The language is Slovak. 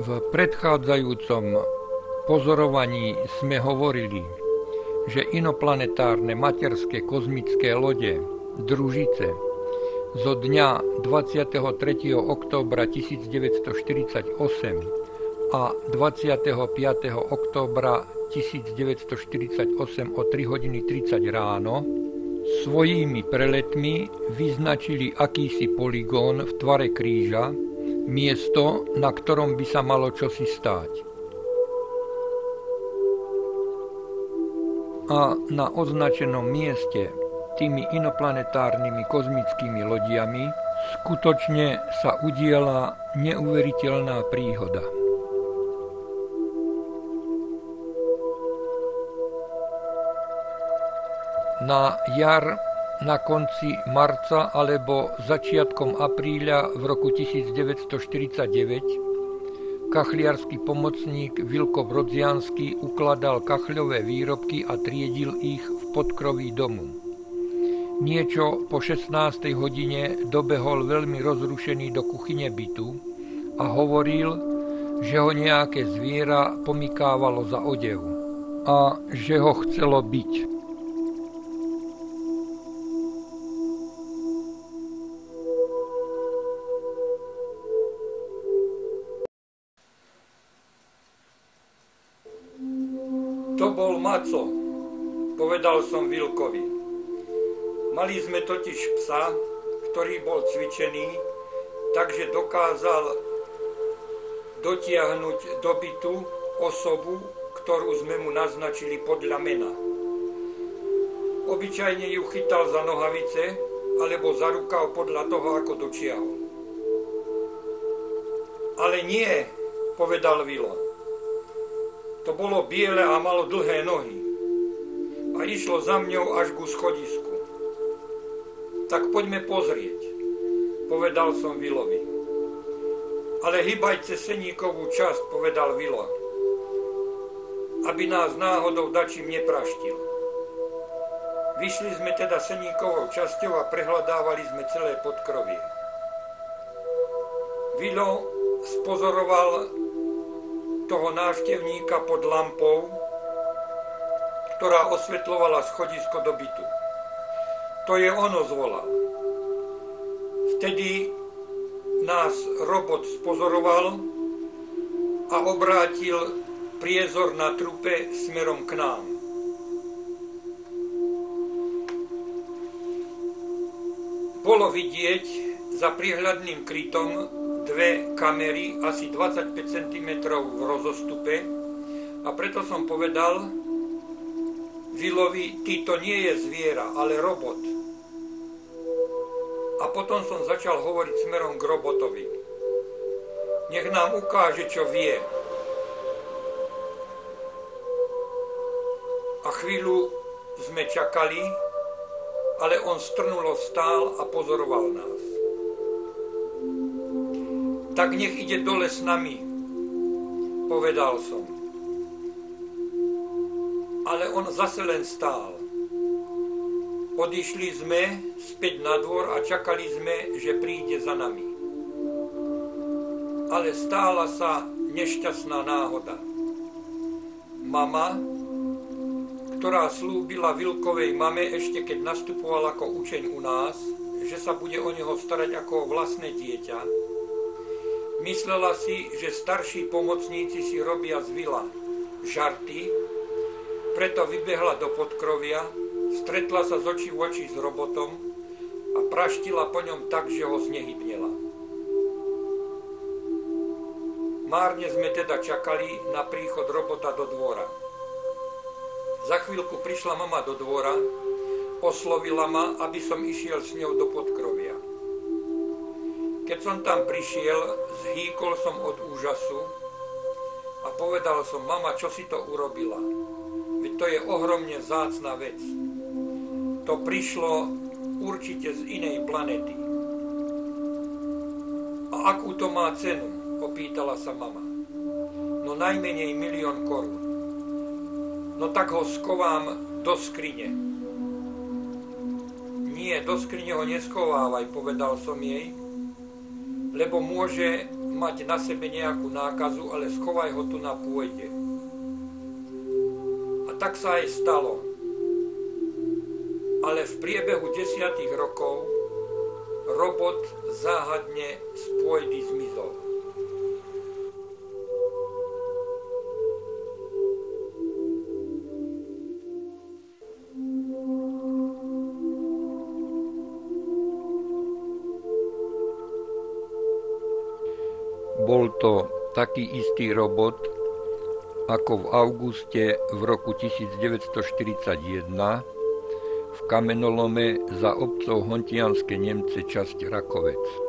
V predchádzajúcom pozorovaní sme hovorili, že inoplanetárne materské kozmické lode Družice zo dňa 23. októbra 1948 a 25. októbra 1948 o 3 hodiny 30 ráno svojimi preletmi vyznačili akýsi poligón v tvare kríža, miesto, na ktorom by sa malo čosi stáť. A na označenom mieste tými inoplanetárnymi kozmickými lodiami skutočne sa udiela neuveriteľná príhoda. Na jar, na konci marca alebo začiatkom apríľa v roku 1949 kachliarsky pomocník Vilko Brodziansky ukladal kachľové výrobky a triedil ich v podkroví domu. Niečo po 16. hodine dobehol veľmi rozrušený do kuchyne bytu a hovoril, že ho nejaké zviera pomykávalo za odev a že ho chcelo byť. To bol Maco, povedal som Vilkovi. Mali sme totiž psa, ktorý bol cvičený, takže dokázal dotiahnuť do bytu osobu, ktorú sme mu naznačili podľa mena. Obyčajne ju chytal za nohavice alebo za rukav podľa toho, ako dočiahol. Ale nie, povedal Vilo. To bolo biele a malo dlhé nohy a išlo za mňou až ku schodisku. Tak poďme pozrieť, povedal som Vilovi. Ale hýbaj cez Seníkovú časť, povedal Vilo, aby nás náhodou dačím nepraštil. Vyšli sme teda Seníkovou časťou a prehľadávali sme celé podkrovie. Vilo spozoroval toho návštevníka pod lampou, ktorá osvetľovala schodisko do bytu. To je ono, zvolal. Vtedy nás robot spozoroval a obrátil priezor na trupe smerom k nám. Bolo vidieť za priehľadným krytom dve kamery asi 25 cm v rozostupe a preto som povedal Vilovi, ty to nie je zviera, ale robot. A potom som začal hovoriť smerom k robotovi. Nech nám ukáže, čo vie. A chvíľu sme čakali, ale on strnulo vstál a pozoroval nás. Tak nech ide dole s nami, povedal som. Ale on zase len stál. Odišli sme späť na dvor a čakali sme, že príde za nami. Ale stála sa nešťastná náhoda. Mama, ktorá slúbila Vilkovej mame ešte keď nastupoval ako učeň u nás, že sa bude o neho starať ako o vlastné dieťa, myslela si, že starší pomocníci si robia z Vila žarty, preto vybehla do podkrovia, stretla sa z očí v oči s robotom a praštila po ňom tak, že ho znehybnela. Márne sme teda čakali na príchod robota do dvora. Za chvíľku prišla mama do dvora, oslovila ma, aby som išiel s ňou do podkrovia. Keď som tam prišiel, zhýkol som od úžasu a povedal som, mama, čo si to urobila? Veď to je ohromne vzácna vec. To prišlo určite z inej planety. A akú to má cenu? Opýtala sa mama. No najmenej 1 000 000 korún. No tak ho skovám do skrine. Nie, do skrine ho neskovávaj, povedal som jej, lebo môže mať na sebe nejakú nákazu, ale schovaj ho tu na pôde. A tak sa aj stalo. Ale v priebehu 10 rokov robot záhadne z pôdy zmizol. Bol to taký istý robot, ako v auguste v roku 1941 v kamenolome za obcov Hontianske Nemce časť Rakovec.